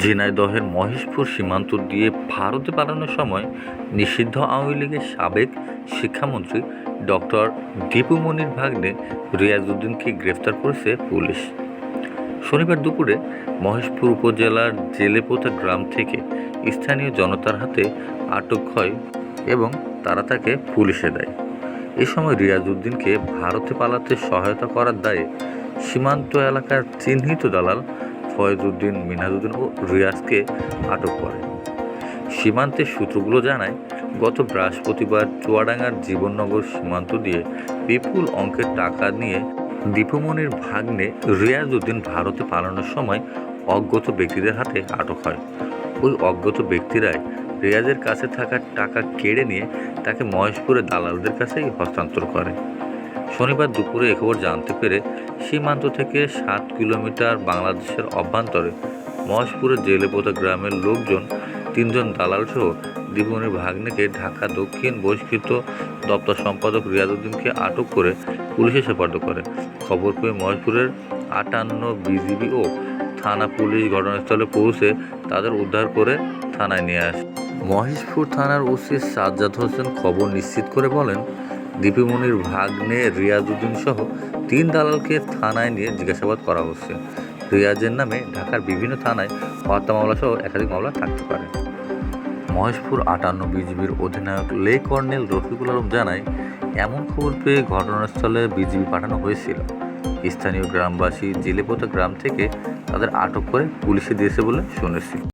ঝিনাইদহের মহেশপুর সীমান্ত দিয়ে ভারতে পালানোর সময় নিষিদ্ধ আওয়ামী লীগের সাবেক শিক্ষামন্ত্রী ডক্টর দীপু মনির ভাগ্নে রিয়াজউদ্দিনকে গ্রেফতার করেছে পুলিশ। শনিবার দুপুরে মহেশপুর উপজেলার জেলেপোতা গ্রাম থেকে স্থানীয় জনতার হাতে আটক হয় এবং তারা তাকে পুলিশে দেয়। এ সময় রিয়াজউদ্দিনকে ভারতে পালাতে সহায়তা করার দায়ে সীমান্ত এলাকার চিহ্নিত দালাল ফয়েজ উদ্দিন, মিনহাজউদ্দিন ও রিয়াজকে আটক করে। সীমান্তের সূত্রগুলো জানায়, গত বৃহস্পতিবার চুয়াডাঙ্গার জীবননগর সীমান্ত দিয়ে বিপুল অঙ্কের টাকা নিয়ে দীপুমনির ভাগ্নে রিয়াজউদ্দিন ভারতে পালানোর সময় অজ্ঞাত ব্যক্তিদের হাতে আটক হয়। ওই অজ্ঞাত ব্যক্তিরাই রিয়াজের কাছে থাকা টাকা কেড়ে নিয়ে তাকে মহেশপুরের দালালদের কাছেই হস্তান্তর করে। শনিবার দুপুরে এ খবর জানতে পেরে সীমান্ত থেকে 7 কিলোমিটার বাংলাদেশের অভ্যন্তরে মহেশপুরের জেলেপোতা গ্রামের লোকজন 3 জন দালালসহ দীপুমনির ভাগ্নেকে ঢাকা দক্ষিণ বহিষ্কৃত দপ্তর সম্পাদক রিয়াজউদ্দিনকে আটক করে পুলিশে সোপর্দ করে। খবর পেয়ে মহেশপুরের 58 বিজিবি ও থানা পুলিশ ঘটনাস্থলে পৌঁছে তাদের উদ্ধার করে থানায় নিয়ে আসে। মহেশপুর থানার ওসি সাজ্জাদ হোসেন খবর নিশ্চিত করে বলেন, দীপুমনির ভাগ্নে রিয়াজউদ্দিন সহ 3 দালালকে থানায় নিয়ে জিজ্ঞাসাবাদ করা হচ্ছে। রিয়াজের নামে ঢাকার বিভিন্ন থানায় হত্যা মামলা সহ একাধিক মামলা থাকতে পারে। মহেশপুর 58 বিজিবির অধিনায়ক লে কর্নেল রফিকুল আলম জানায়, এমন খবর পেয়ে ঘটনাস্থলে বিজিবি পাঠানো হয়েছিল। স্থানীয় গ্রামবাসী জেলেপোতা গ্রাম থেকে তাদের আটক করে পুলিশে দিয়েছে বলে শুনেছি।